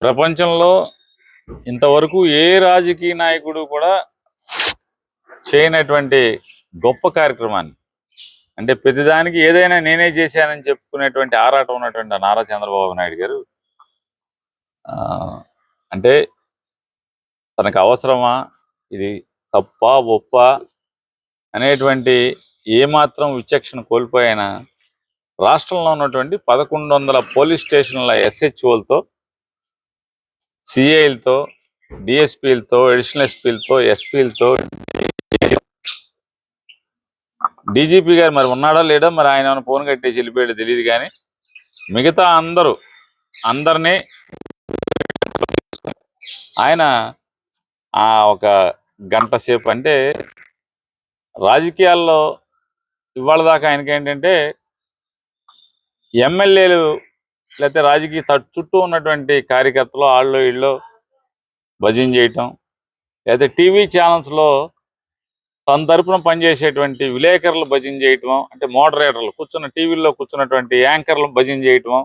ప్రపంచంలో ఇంతవరకు ఏ రాజకీయ నాయకుడు కూడా చేయనటువంటి గొప్ప కార్యక్రమాన్ని, అంటే ప్రతిదానికి ఏదైనా నేనే చేశానని చెప్పుకునేటువంటి ఆరాటం ఉన్నటువంటి నారా చంద్రబాబు నాయుడు గారు అంటే తనకు అవసరమా, ఇది తప్ప ఒప్ప అనేటువంటి ఏమాత్రం విచక్షణ కోల్పోయిన రాష్ట్రంలో ఉన్నటువంటి 1100 పోలీస్ స్టేషన్ల ఎస్హెచ్ఓలతో, సిఐలతో, డిఎస్పీలతో, అడిషనల్ ఎస్పీలతో, ఎస్పీలతో, డీజీపీ గారు మరి ఉన్నాడో లేడో, మరి ఆయన ఫోన్ కట్టేసి వెళ్ళిపోయాడు తెలియదు, కానీ మిగతా అందరినీ ఆయన ఒక గంట సేపు, అంటే రాజకీయాల్లో ఇవాళ దాకా ఆయనకి ఏంటంటే ఎమ్మెల్యేలు లేకపోతే రాజకీయ చుట్టూ ఉన్నటువంటి కార్యకర్తలు వాళ్ళు వీళ్ళు భజన చేయటం, లేకపోతే టీవీ ఛానల్స్లో తన తరపున పనిచేసేటువంటి విలేకరులు భజన చేయటం, అంటే మోడరేటర్లు టీవీల్లో కూర్చున్నటువంటి యాంకర్లు భజన చేయటం,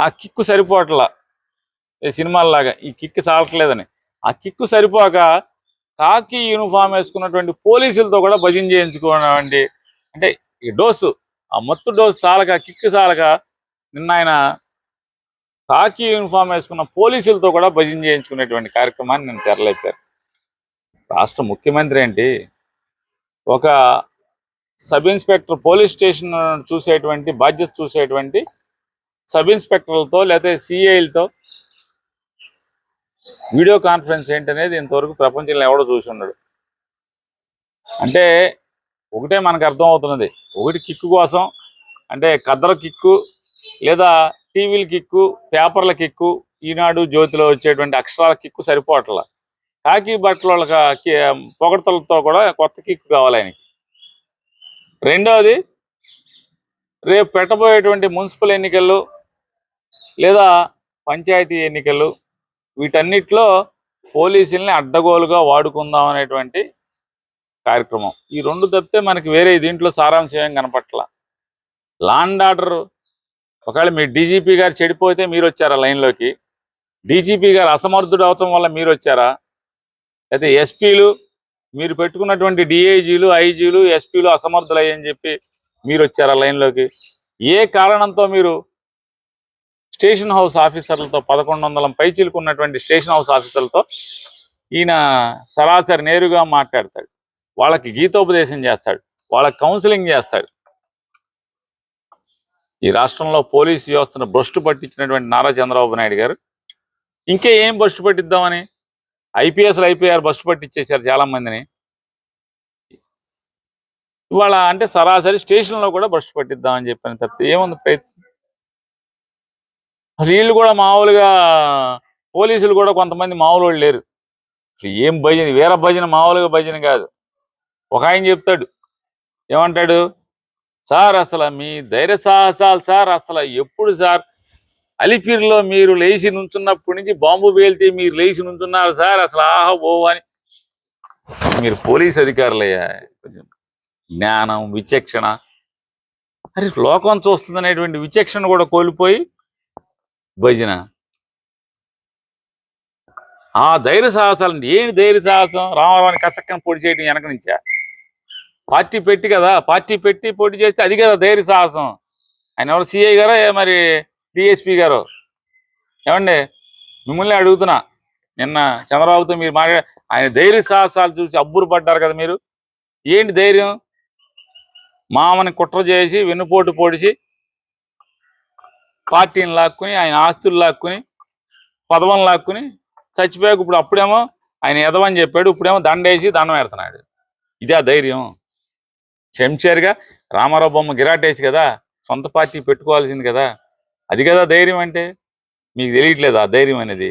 ఆ కిక్కు సరిపోవట్లా. సినిమాల్లాగా ఈ కిక్కు చాలట్లేదని ఆ కిక్కు సరిపోక కాకి యూనిఫామ్ వేసుకున్నటువంటి పోలీసులతో కూడా భజన చేయించుకున్నటువంటి, అంటే ఈ డోసు, ఆ మత్తు డోసు చాలక, కిక్కు చాలక నిన్న ఆయన కాకి యూనిఫామ్ వేసుకున్న పోలీసులతో కూడా భజన చేయించుకునేటువంటి కార్యక్రమాన్ని నేను తెరలేపారు. రాష్ట్ర ముఖ్యమంత్రి ఏంటి, ఒక సబ్ ఇన్స్పెక్టర్ పోలీస్ స్టేషన్ చూసేటువంటి బాధ్యత చూసేటువంటి సబ్ ఇన్స్పెక్టర్లతో లేకపోతే సిఐలతో వీడియో కాన్ఫరెన్స్ ఏంటనేది ఇంతవరకు ప్రపంచంలో ఎవడో చూసి ఉన్నాడు. అంటే ఒకటే మనకు అర్థం అవుతున్నది, ఒకటి కిక్కు కోసం, అంటే కద్దర కిక్కు లేదా టీవీల కిక్కు, పేపర్ల కిక్కు, ఈనాడు జ్యోతిలో వచ్చేటువంటి అక్షరాల కిక్కు సరిపోవట్ల. కాకి బట్టల పొగడతలతో కూడా కొత్త కిక్కు కావాలి ఆయనకి. రెండవది, రేపు పెట్టబోయేటువంటి మున్సిపల్ ఎన్నికలు లేదా పంచాయతీ ఎన్నికలు, వీటన్నిటిలో పోలీసుల్ని అడ్డగోలుగా వాడుకుందాం అనేటువంటి కార్యక్రమం. ఈ రెండు తప్పితే మనకి వేరే దీంట్లో సారాంశం ఏం కనపట్ల. లా అండ్ ఆర్డర్, ఒకవేళ మీ డీజీపీ గారు చెడిపోతే మీరు వచ్చారా లైన్లోకి? డీజీపీ గారు అసమర్థుడు అవటం వల్ల మీరు వచ్చారా? అయితే ఎస్పీలు, మీరు పెట్టుకున్నటువంటి డిఐజీలు, ఐజీలు, ఎస్పీలు అసమర్థులయ్యని చెప్పి మీరు వచ్చారా లైన్లోకి? ఏ కారణంతో మీరు స్టేషన్ హౌస్ ఆఫీసర్లతో 1100 పైచీలుకున్నటువంటి స్టేషన్ హౌస్ ఆఫీసర్లతో ఈయన సరాసరి నేరుగా మాట్లాడతాడు, వాళ్ళకి గీతోపదేశం చేస్తాడు, వాళ్ళకి కౌన్సిలింగ్ చేస్తాడు. ఈ రాష్ట్రంలో పోలీసు వ్యవస్థను భ్రష్టు పట్టించినటువంటి నారా చంద్రబాబు నాయుడు గారు ఇంకే ఏం భ్రష్టు పట్టిద్దామని ఐపీఎస్లు ఐపీఆర్ భ్రష్టు పట్టించేశారు చాలా మందిని. ఇవాళ అంటే సరాసరి స్టేషన్లో కూడా భ్రష్టు పట్టిద్దామని చెప్పని తప్పితే ఏముంది ప్రయత్నం? వీళ్ళు కూడా మామూలుగా పోలీసులు కూడా కొంతమంది మామూలు వాళ్ళు లేరు. ఏం భజన, వీర భజన, మామూలుగా భజన కాదు. ఒక ఆయన చెప్తాడు, ఏమంటాడు, సార్ అసలు మీ ధైర్య సాహసాలు సార్, అసలు ఎప్పుడు సార్ అలిపిరిలో మీరు లేచి నుంచున్నప్పటి నుంచి బాంబు పేలితే మీరు లేచి నుంచున్నారు సార్, అసలు ఆహా ఓ అని. మీరు పోలీస్ అధికారులయ్యా, జ్ఞానం విచక్షణ, అరే లోకం చూస్తుందనేటువంటి విచక్షణ కూడా కోల్పోయి భజన. ఆ ధైర్య సాహసాలు ఏంటి? ధైర్య సాహసం రామారావుని కసక్కని పొడి చేయడం వెనక నుంచా? పార్టీ పెట్టి కదా, పార్టీ పెట్టి పోటీ చేస్తే అది కదా ధైర్య సాహసం. ఆయన ఎవరు, సిఐ గారో మరి డిఎస్పీ గారో? ఏమండి మిమ్మల్ని అడుగుతున్నా, నిన్న చంద్రబాబుతో మీరు ఆయన ధైర్య సాహసాలు చూసి అబ్బురు పడ్డారు కదా మీరు. ఏంటి ధైర్యం? మామని కుట్ర చేసి వెన్నుపోటు పొడిచి పార్టీని లాక్కుని, ఆయన ఆస్తులు లాక్కుని, పదవులను లాక్కుని చచ్చిపోయాక ఇప్పుడు అప్పుడేమో ఆయన ఎదవని చెప్పాడు, ఇప్పుడేమో దండేసి దండం పెడుతున్నాడు. ఇదే ధైర్యం? చెంచారుగా రామారావు బొమ్మ గిరాటేసి కదా సొంత పార్టీ పెట్టుకోవాల్సింది కదా, అది కదా ధైర్యం అంటే. మీకు తెలియట్లేదు ఆ ధైర్యం అనేది.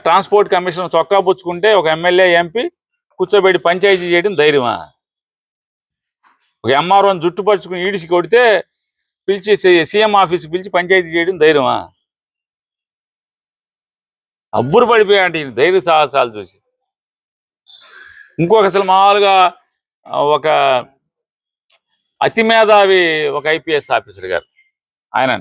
ట్రాన్స్పోర్ట్ కమిషన్ చొక్కా పుచ్చుకుంటే ఒక ఎమ్మెల్యే ఎంపీ కూర్చోబెట్టి పంచాయతీ చేయడం ధైర్యమా? ఒక ఎంఆర్ఓని జుట్టు పరుచుకుని ఈడిసి కొడితే పిలిచి సీఎం ఆఫీస్కి పిలిచి పంచాయతీ చేయడం ధైర్యమా? అబ్బురు పడిపోయాడు ఈయన ధైర్య సాహసాలు చూసి. ఇంకొక అసలు మామూలుగా ఒక అతి మేధావి ఒక ఐపీఎస్ ఆఫీసర్ గారు, ఆయన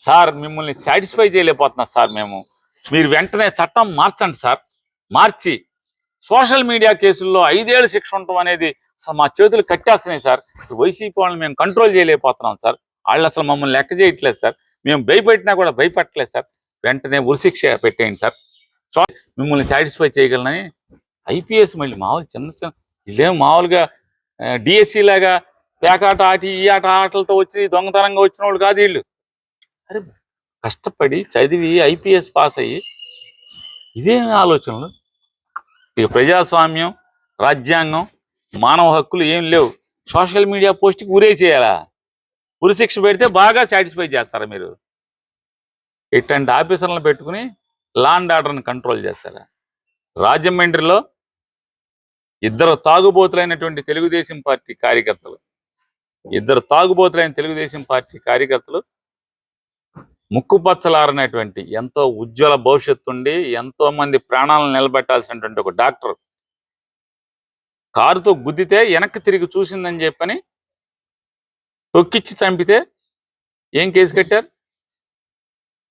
సార్ మిమ్మల్ని సాటిస్ఫై చేయలేకపోతున్నా సార్ మేము. మీరు వెంటనే చట్టం మార్చండి సార్. మార్చి సోషల్ మీడియా కేసుల్లో 5 ఏళ్ల శిక్ష ఉండటం అనేది అసలు మా చేతులు కట్టేస్తున్నాయి సార్. వైసీపీ వాళ్ళని మేము కంట్రోల్ చేయలేకపోతున్నాం సార్. వాళ్ళు అసలు మమ్మల్ని లెక్క చేయట్లేదు సార్. మేము భయపెట్టినా కూడా భయపెట్టలేదు సార్. వెంటనే ఉరిశిక్ష పెట్టేయండి సార్. మిమ్మల్ని సాటిస్ఫై చేయగలనని ఐపీఎస్ మళ్ళీ మామూలు చిన్న చిన్న వీళ్ళేం మామూలుగా డిఎస్సి లాగా పేకాట ఆటి ఈ ఆటలతో వచ్చి దొంగతనంగా వచ్చిన వాళ్ళు కాదు వీళ్ళు. అరే కష్టపడి చదివి ఐపీఎస్ పాస్ అయ్యి ఇదేమి ఆలోచనలు? ఇక ప్రజాస్వామ్యం, రాజ్యాంగం, మానవ హక్కులు ఏం లేవు. సోషల్ మీడియా పోస్ట్కి ఉరేసేయాలా? ఉరిశిక్ష పెడితే బాగా సాటిస్ఫై చేస్తారా మీరు? ఇట్లాంటి ఆఫీసర్లను పెట్టుకుని లా అండ్ ఆర్డర్ని కంట్రోల్ చేస్తారా? రాజమండ్రిలో 2 తాగుబోతులైనటువంటి తెలుగుదేశం పార్టీ కార్యకర్తలు, 2 తాగుబోతులైన తెలుగుదేశం పార్టీ కార్యకర్తలు ముక్కుపచ్చలారనేటువంటి ఎంతో ఉజ్వల భవిష్యత్తు ఉండి ఎంతో మంది ప్రాణాలను నిలబెట్టాల్సినటువంటి ఒక డాక్టర్ కారుతో గుద్దితే వెనక్కి తిరిగి చూసిందని చెప్పని తొక్కిచ్చి చంపితే ఏం కేసు కట్టారు?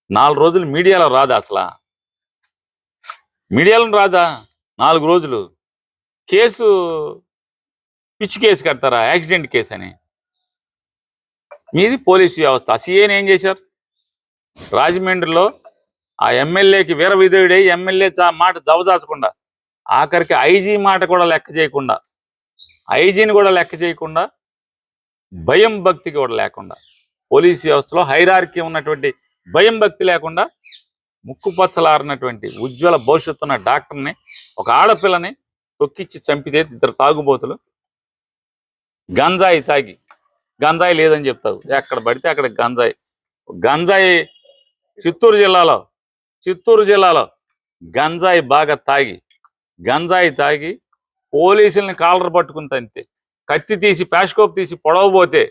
4 రోజులు మీడియాలో రాదా? అసలు మీడియాలో రాదా? 4 రోజులు కేసు పిచ్చి కేసు కడతారా? యాక్సిడెంట్ కేసు అని. మీది పోలీసు వ్యవస్థ. సీఏని ఏం చేశారు? రాజమండ్రిలో ఆ ఎమ్మెల్యేకి వీర విధేయుడై ఎమ్మెల్యే మాట జవదాచకుండా ఆఖరికి ఐజీ మాట కూడా లెక్క చేయకుండా, ఐజీని కూడా లెక్క చేయకుండా, భయం భక్తి కూడా లేకుండా, పోలీసు వ్యవస్థలో హైరార్కీ ఉన్నటువంటి భయం భక్తి లేకుండా ముక్కుపచ్చలారినటువంటి ఉజ్వల భవిష్యత్తు ఉన్న డాక్టర్ని, ఒక ఆడపిల్లని తొక్కిచ్చి చంపితే 2 తాగుబోతులు గంజాయి తాగి, గంజాయి లేదని చెప్తావు, ఎక్కడ పడితే అక్కడ గంజాయి. గంజాయి చిత్తూరు జిల్లాలో గంజాయి బాగా తాగి పోలీసుల్ని కాలర్ పట్టుకుని తంతే, కత్తి తీసి ప్యాష్కోప్ తీసి పొడవబోతే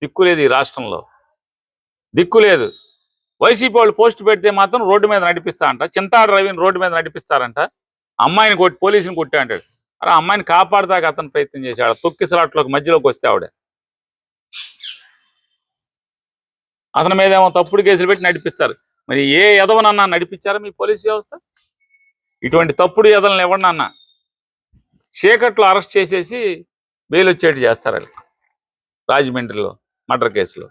దిక్కులేదు. ఈ రాష్ట్రంలో దిక్కులేదు. వైసీపీ వాళ్ళు పోస్ట్ పెడితే మాత్రం రోడ్డు మీద నడిపిస్తారంట. చింతాడు రవిని రోడ్డు మీద నడిపిస్తారంట. అమ్మాయిని కొట్టి పోలీసుని కొట్టా అంటాడు. అరే అమ్మాయిని కాపాడదాకా అతను ప్రయత్నం చేశాడు. తొక్కిసలాట్లోకి మధ్యలోకి వస్తే ఆవిడ అతని మీద ఏమో తప్పుడు కేసులు పెట్టి నడిపిస్తారు. మరి ఏ ఎదవనన్నా నడిపించారా మీ పోలీసు వ్యవస్థ? ఇటువంటి తప్పుడు ఎదవలను ఎవరినన్నా చీకట్లో అరెస్ట్ చేసేసి బెయిల్ వచ్చేట్టు చేస్తారు వాళ్ళు. రాజమండ్రిలో మర్డర్ కేసులో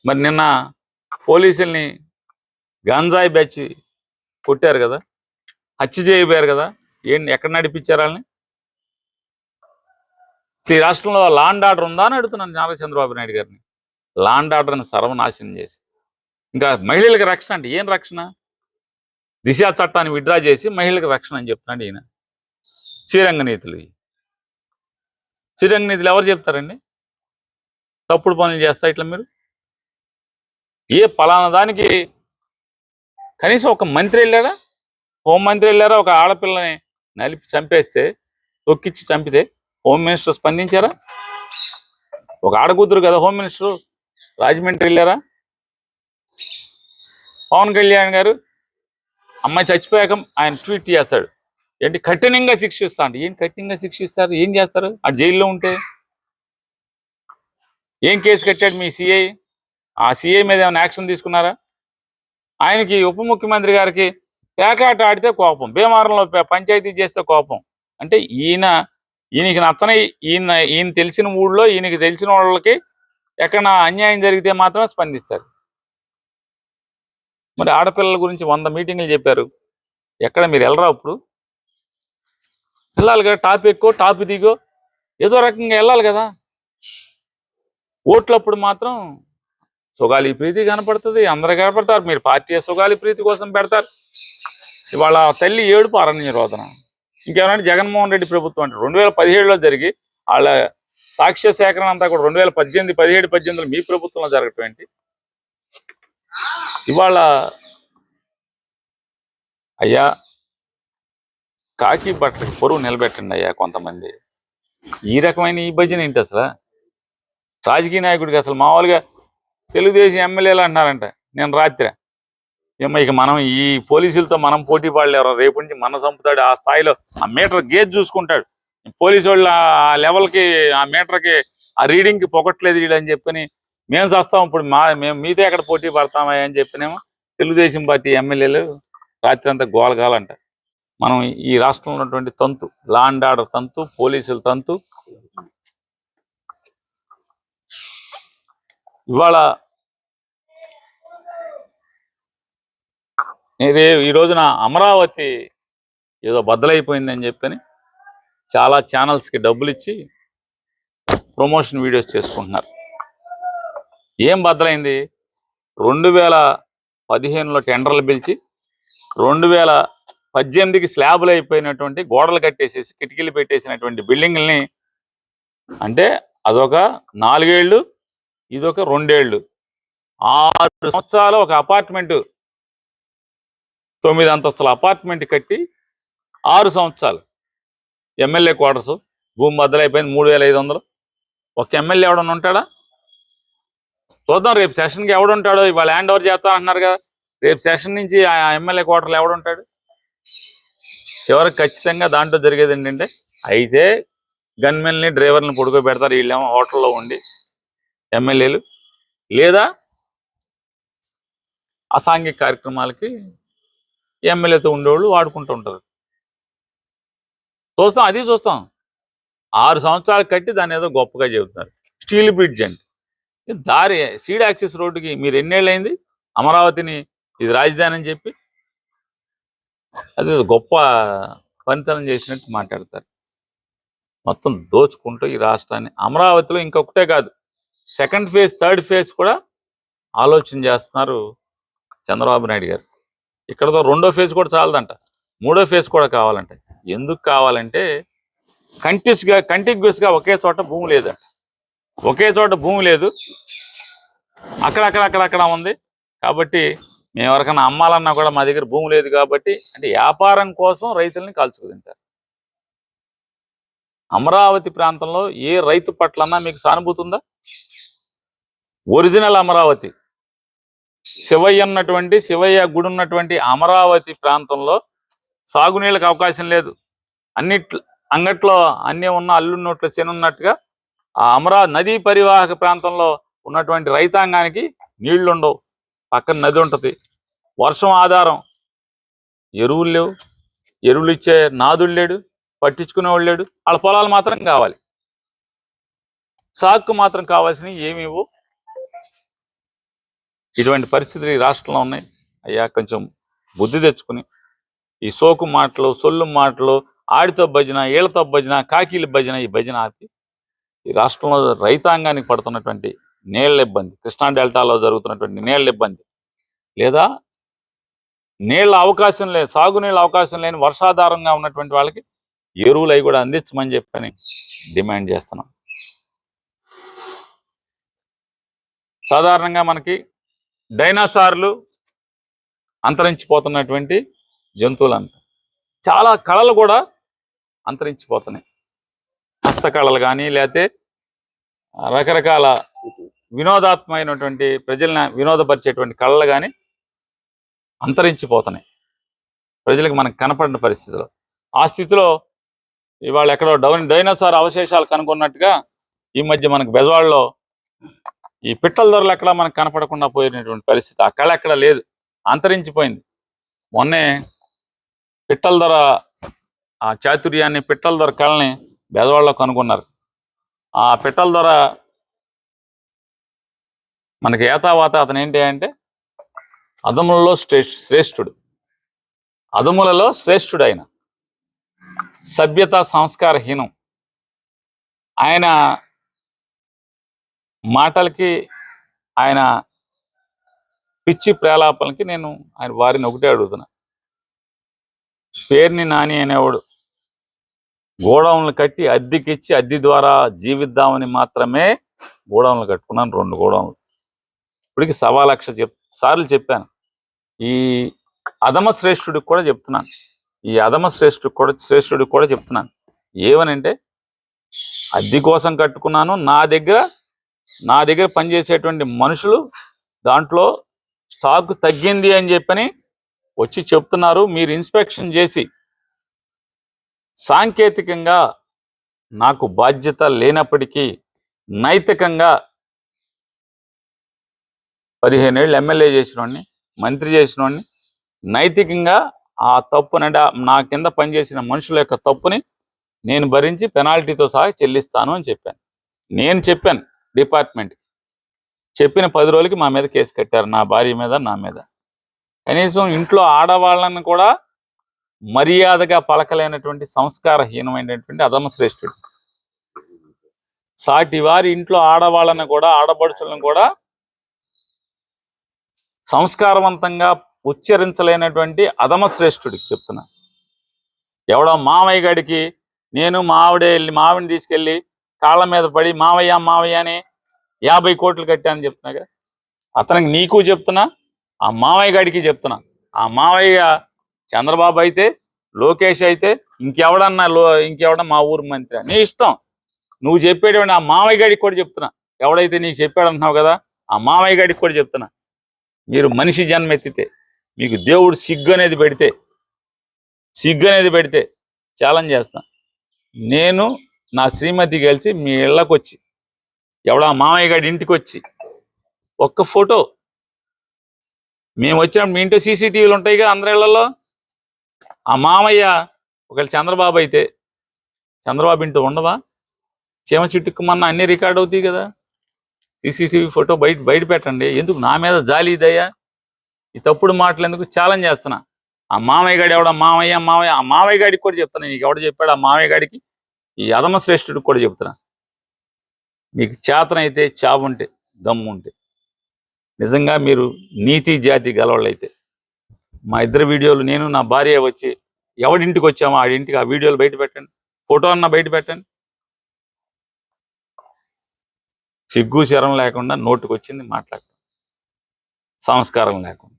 మరి నిన్న పోలీసుల్ని గంజాయి బ్యాచ్ కొట్టారు కదా, హత్య చేయబోయారు కదా, ఎక్కడ నడిపించారు వాళ్ళని? ఈ రాష్ట్రంలో లా అండ్ ఆర్డర్ ఉందా అని అడుగుతున్నాను నారా చంద్రబాబు నాయుడు గారిని. లా అండ్ ఆర్డర్ని సర్వనాశనం చేసి ఇంకా మహిళలకు రక్షణ అంటే ఏం రక్షణ? దిశా చట్టాన్ని విడ్డ్రా చేసి మహిళలకు రక్షణ అని చెప్తున్నాడు ఈయన. శ్రీరంగ నీతులు ఎవరు చెప్తారండి? తప్పుడు పనులు చేస్తా ఇట్లా మీరు? ఏ పలానా దానికి కనీసం ఒక మంత్రి వెళ్ళారా? హోంమంత్రి వెళ్ళారా? ఒక ఆడపిల్లని నలిపి చంపేస్తే, తొక్కిచ్చి చంపితే హోమ్ మినిస్టర్ స్పందించారా? ఒక ఆడకూతురు కదా హోమ్ మినిస్టర్, రాజమండ్రి వెళ్ళారా? పవన్ కళ్యాణ్ గారు అమ్మాయి చచ్చిపోయాక ఆయన ట్వీట్ చేస్తాడు, ఏంటి కఠినంగా శిక్షిస్తా అంటే. ఏం కఠినంగా శిక్షిస్తారు? ఏం చేస్తారు? ఆ జైల్లో ఉంటే ఏం కేసు కట్టాడు మీ సిఐ? ఆ సిఐ మీద ఏమైనా యాక్షన్ తీసుకున్నారా? ఆయనకి ఉప ముఖ్యమంత్రి గారికి పేకాట ఆడితే కోపం, భీమవరంలో పంచాయతీ చేస్తే కోపం. అంటే ఈయనకి నచ్చని, ఈయన తెలిసిన ఊళ్ళో ఈయనకి తెలిసిన వాళ్ళకి ఎక్కడ అన్యాయం జరిగితే మాత్రం స్పందిస్తారు. మరి ఆడపిల్లల గురించి 100 మీటింగ్లు చెప్పారు. ఎక్కడ మీరు వెళ్ళరా? ఇప్పుడు వెళ్ళాలి కదా, టాప్ ఎక్కువ టాప్ దిగో ఏదో రకంగా వెళ్ళాలి కదా. ఓట్లప్పుడు మాత్రం సుగాలి ప్రీతి కనపడుతుంది, అందరు కనపడతారు. మీరు పార్టీ సుగాలి ప్రీతి కోసం పెడతారు. ఇవాళ తల్లి ఏడుపు అరణ్య రోదన. ఇంకేమంటే జగన్మోహన్ రెడ్డి ప్రభుత్వం అంటే 2017లో జరిగి వాళ్ళ సాక్ష్య సేకరణ అంతా కూడా 2018, 17, 18లో మీ ప్రభుత్వంలో జరగటం ఏంటి? ఇవాళ అయ్యా కాకి బట్టలకి పొరుగు నిలబెట్టండి అయ్యా. కొంతమంది ఈ రకమైన ఈ భజన ఏంటి అసలు? రాజకీయ నాయకుడికి అసలు మామూలుగా తెలుగుదేశం ఎమ్మెల్యేలు అంటున్నారంట నేను రాత్రి. ఏమో ఇక మనం ఈ పోలీసులతో మనం పోటీ పడలేరు. రేపు నుంచి మన చంపుతాడు. ఆ స్థాయిలో ఆ మీటర్ గేజ్ చూసుకుంటాడు. పోలీసు వాళ్ళు ఆ లెవెల్కి, ఆ మీటర్కి, ఆ రీడింగ్కి పొగట్లేదు వీళ్ళని చెప్పని మేము చేస్తాం ఇప్పుడు మేము మీతో ఎక్కడ పోటీ పడతామా అని చెప్పినేమో తెలుగుదేశం పార్టీ ఎమ్మెల్యేలు రాత్రి అంతా గోలగాలంట. మనం ఈ రాష్ట్రంలో ఉన్నటువంటి తంతు, లా అండ్ ఆర్డర్ తంతు, పోలీసుల తంతు. ఇవాళ ఈ రోజున అమరావతి ఏదో బద్దలైపోయిందని చెప్పని చాలా ఛానల్స్కి డబ్బులు ఇచ్చి ప్రమోషన్ వీడియోస్ చేసుకుంటున్నారు. ఏం బద్దలైంది? 2015లో టెండర్లు పిలిచి 2018కి స్లాబులు అయిపోయినటువంటి గోడలు కట్టేసేసి కిటికీలు పెట్టేసినటువంటి బిల్డింగుల్ని, అంటే అదొక 4 ఏళ్ళు, ఇదొక 2 ఏళ్ళు, 6 సంవత్సరాలు ఒక అపార్ట్మెంటు, 9 అంతస్తుల అపార్ట్మెంట్ కట్టి 6 సంవత్సరాలు ఎమ్మెల్యే క్వార్టర్స్ భూమి బద్దలైపోయింది. 3500. ఒక ఎమ్మెల్యే ఎవడన్నా ఉంటాడా? చూద్దాం రేపు సెషన్కి ఎవడుంటాడో. ఇవాళ హ్యాండ్ ఓవర్ చేస్తా అంటున్నారు కదా, రేపు సెషన్ నుంచి ఆ ఎమ్మెల్యే క్వార్టర్లో ఎవడుంటాడు? చివరికి ఖచ్చితంగా దాంట్లో జరిగేది ఏంటంటే, అయితే గన్మెన్ని డ్రైవర్ని పడుకోబెడతారు, వీళ్ళేమో హోటల్లో ఉండి ఎమ్మెల్యేలు, లేదా అసాంఘిక కార్యక్రమాలకి ఎమ్మెల్యేతో ఉండేవాళ్ళు వాడుకుంటూ ఉంటారు. చూస్తాం, అది చూస్తాం. 6 సంవత్సరాలు కట్టి దాన్ని ఏదో గొప్పగా చెబుతున్నారు. స్టీల్ బ్రిడ్జ్ అంటే దారి, సీడ్ యాక్సెస్ రోడ్డుకి మీరు ఎన్నేళ్ళైంది అమరావతిని ఇది రాజధాని అని చెప్పి? అది గొప్ప పనితనం చేసినట్టు మాట్లాడతారు. మొత్తం దోచుకుంటూ ఈ రాష్ట్రాన్ని, అమరావతిలో ఇంకొకటే కాదు, సెకండ్ ఫేజ్, థర్డ్ ఫేజ్ కూడా ఆలోచన చేస్తున్నారు చంద్రబాబు నాయుడు గారు. ఇక్కడతో 2వ ఫేజ్ కూడా చాలదంట, 3వ ఫేజ్ కూడా కావాలంట. ఎందుకు కావాలంటే కంటిగ్యూస్గా ఒకే చోట భూమి లేదంట. ఒకే చోట భూమి లేదు, అక్కడక్కడ ఉంది. కాబట్టి మేము ఎవరికైనా అమ్మాలన్నా కూడా మా దగ్గర భూమి లేదు కాబట్టి, అంటే వ్యాపారం కోసం రైతుల్ని కాల్చుకు తింటారు. అమరావతి ప్రాంతంలో ఏ రైతు పట్లన్నా మీకు సానుభూతి ఉందా? ఒరిజినల్ అమరావతి, శివయ్య గుడి ఉన్నటువంటి అమరావతి ప్రాంతంలో సాగునీళ్ళకి అవకాశం లేదు. అంగట్లో అన్నీ ఉన్న అల్లున్నట్లు శనున్నట్టుగా ఆ అమరావతి నదీ పరివాహక ప్రాంతంలో ఉన్నటువంటి రైతాంగానికి నీళ్లుండవు. పక్కన నది ఉంటుంది, వర్షం ఆధారం, ఎరువులు లేవు, ఎరువులు ఇచ్చే నాదుడు లేడు, పట్టించుకునేవాళ్ళు లేడు. వాళ్ళ పొలాలు మాత్రం కావాలి, సాగుకు మాత్రం కావాల్సినవి ఏమేవో. ఇటువంటి పరిస్థితులు ఈ రాష్ట్రంలో ఉన్నాయి. అయ్యా కొంచెం బుద్ధి తెచ్చుకుని ఈ సోకు మాటలు, సొల్లు మాటలు, ఆడితో భజన, ఏళ్లతో భజన, కాకీల భజన, ఈ భజన ఆపి ఈ రాష్ట్రంలో రైతాంగానికి పడుతున్నటువంటి నీళ్ల ఇబ్బంది, కృష్ణా డెల్టాలో జరుగుతున్నటువంటి నీళ్ల ఇబ్బంది, లేదా నీళ్ల అవకాశం లేదు, సాగునీళ్ళ అవకాశం లేని వర్షాధారంగా ఉన్నటువంటి వాళ్ళకి ఎరువులు అవి కూడా అందించమని చెప్పని డిమాండ్ చేస్తున్నాం. సాధారణంగా మనకి డైనోసార్లు అంతరించిపోతున్నటువంటి జంతువులు అంట, చాలా కళలు కూడా అంతరించిపోతున్నాయి. హస్తకళలు కానీ, లేకపోతే రకరకాల వినోదాత్మకమైనటువంటి ప్రజల్ని వినోదపరిచేటువంటి కళలు కానీ అంతరించిపోతున్నాయి. ప్రజలకు మనకు కనపడిన పరిస్థితిలో, ఆ స్థితిలో ఇవాళ ఎక్కడో డైనోసార్ అవశేషాలు కనుక్కున్నట్టుగా ఈ మధ్య మనకు బెజవాడలో ఈ పిట్టల ధరలు ఎక్కడ మనకు కనపడకుండా పోయినటువంటి పరిస్థితి. ఆ కళ ఎక్కడ లేదు, అంతరించిపోయింది. మొన్నే పిట్టల ధర ఆ చాతుర్యాన్ని, పిట్టల ధర కళని బెజవాడలో కనుగొన్నారు. ఆ పిట్టల ధర మనకి ఏతావాత అతను ఏంటి అంటే అదములలో శ్రేష్ఠుడు, అదములలో శ్రేష్ఠుడు. ఆయన సభ్యత సంస్కారహీనం. ఆయన మాటలకి, ఆయన పిచ్చి ప్రేలాపలకి నేను ఆయన వారిని ఒకటే అడుగుతున్నా. పేరుని నాని అనేవాడు గోడౌన్లు కట్టి అద్దెకిచ్చి అద్దె ద్వారా జీవిద్దామని మాత్రమే గోడౌన్లు కట్టుకున్నాను, 2 గోడౌన్లు. ఇప్పటికి 1,00,000 సార్లు చెప్పాను. ఈ అధమ శ్రేష్ఠుడికి కూడా చెప్తున్నాను, ఈ అధమ శ్రేష్ఠుడికి కూడా చెప్తున్నాను. ఏమనంటే అద్దె కోసం కట్టుకున్నాను, నా దగ్గర పనిచేసేటువంటి మనుషులు దాంట్లో స్టాక్ తగ్గింది అని చెప్పని వచ్చి చెప్తున్నారు. మీరు ఇన్స్పెక్షన్ చేసి సాంకేతికంగా నాకు బాధ్యత లేనప్పటికీ నైతికంగా 15 ఏళ్ళు ఎమ్మెల్యే చేసినోడిని, మంత్రి చేసినోడిని, నైతికంగా ఆ తప్పుని అంటే నా కింద పనిచేసిన మనుషుల యొక్క తప్పుని నేను భరించి పెనాల్టీతో సహా చెల్లిస్తాను అని చెప్పాను. నేను చెప్పాను డిపార్ట్మెంట్. చెప్పిన 10 రోజులకి మా మీద కేసు కట్టారు, నా భార్య మీద, నా మీద. కనీసం ఇంట్లో ఆడవాళ్ళని కూడా మర్యాదగా పలకలేనటువంటి సంస్కారహీనమైనటువంటి అధమ శ్రేష్ఠుడు. సాటి వారి ఇంట్లో ఆడవాళ్ళని కూడా, ఆడపడుచులను కూడా సంస్కారవంతంగా ఉచ్చరించలేనటువంటి అధమ శ్రేష్ఠుడికి చెప్తున్నా. ఎవడో మావయ్య గడికి నేను మావిడిని తీసుకెళ్ళి కాళ్ళ మీద పడి మావయ్య మావయ్య అని 50 కోట్లు కట్టానని చెప్తున్నాగా. అతనికి నీకు చెప్తున్నా, ఆ మావయ్య గడికి చెప్తున్నా. ఆ మావయ్య చంద్రబాబు అయితే, లోకేష్ అయితే, ఇంకెవడన్నా మా ఊరు మంత్రి, నీ ఇష్టం. నువ్వు చెప్పేటువంటి ఆ మావయ్య గడికి కూడా చెప్తున్నా. ఎవడైతే నీకు చెప్పాడంటున్నావు కదా, ఆ మావయ్య గడికి కూడా చెప్తున్నా. మీరు మనిషి జన్మ ఎత్తితే, మీకు దేవుడు సిగ్గు అనేది పెడితే ఛాలెంజ్ చేస్తా. నేను నా శ్రీమతి కలిసి మీ ఇళ్ళకు వచ్చి, ఎవడా మామయ్య గారి ఇంటికి వచ్చి ఒక్క ఫోటో, మేము వచ్చినప్పుడు మీ ఇంట్లో సీసీటీవీలు ఉంటాయిగా అందరి ఇళ్లలో, ఆ మామయ్య ఒకవేళ చంద్రబాబు అయితే, చంద్రబాబు ఇంటూ ఉండవా? చీమ చిట్టుకుమన్నా అన్ని రికార్డ్ అవుతాయి కదా. సీసీటీవీ ఫోటో బయట పెట్టండి. ఎందుకు నా మీద జాలి దయ్యా? ఈ తప్పుడు మాటలు ఎందుకు? ఛాలెంజ్ చేస్తున్నా. ఆ మామయ్య గాడి ఎవడ మామయ్య ఆ మామయ్య గాడికి కూడా చెప్తున్నా. నీకు ఎవడ చెప్పాడు? ఆ మామయ్య గాడికి, ఈ అధమ శ్రేష్ఠుడికి కూడా చెప్తున్నా. మీకు చేతనైతే, చావుంటే, దమ్ముంటే, నిజంగా మీరు నీతి జాతి గలవాళ్ళైతే మా ఇద్దరు వీడియోలు, నేను నా భార్య వచ్చి ఎవడింటికి వచ్చామో ఆడింటికి ఆ వీడియోలు బయట పెట్టండి, ఫోటో అన్న బయట పెట్టండి. సిగ్గు శరం లేకుండా నోటుకు వచ్చింది మాట్లాడటం, సంస్కారం లేకుండా.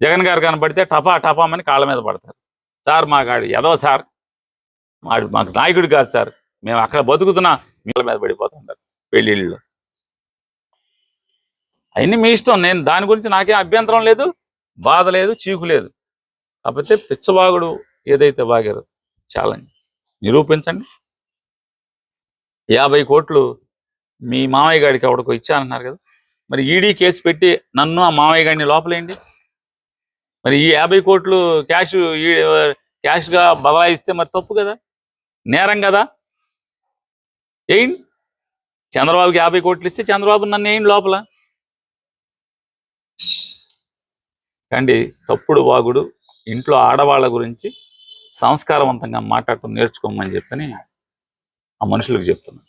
జగన్ గారు కనపడితే టపామని కాళ్ళ మీద పడతారు. సార్ మాకు ఎదవ సార్, మాకు నాయకుడు కాదు సార్, మేము అక్కడ బతుకుతున్నా మీళ్ళ మీద పడిపోతుంటారు పెళ్ళిళ్ళు. అవన్నీ మీ ఇష్టం. నేను దాని గురించి నాకేం అభ్యంతరం లేదు, బాధ లేదు, చీకు లేదు. కాకపోతే పిచ్చబాగుడు ఏదైతే బాగారో ఛాలెంజ్ నిరూపించండి. 50 కోట్లు మీ మామయ్య గారికి ఎవడికో ఇచ్చానన్నారు కదా, మరి ఈడీ కేసు పెట్టి నన్ను ఆ మామయ్య గారిని లోపలేయండి. మరి ఈ 50 కోట్లు క్యాష్గా బదలాయిస్తే మరి తప్పు కదా, నేరం కదా. ఏంటి చంద్రబాబుకి 50 కోట్లు ఇస్తే చంద్రబాబు నన్ను ఏంటి లోపల కండి. తప్పుడు వాగుడు, ఇంట్లో ఆడవాళ్ళ గురించి సంస్కారవంతంగా మాట్లాడటం నేర్చుకోమని చెప్పని ఆ మనుషులకు చెప్తున్నా.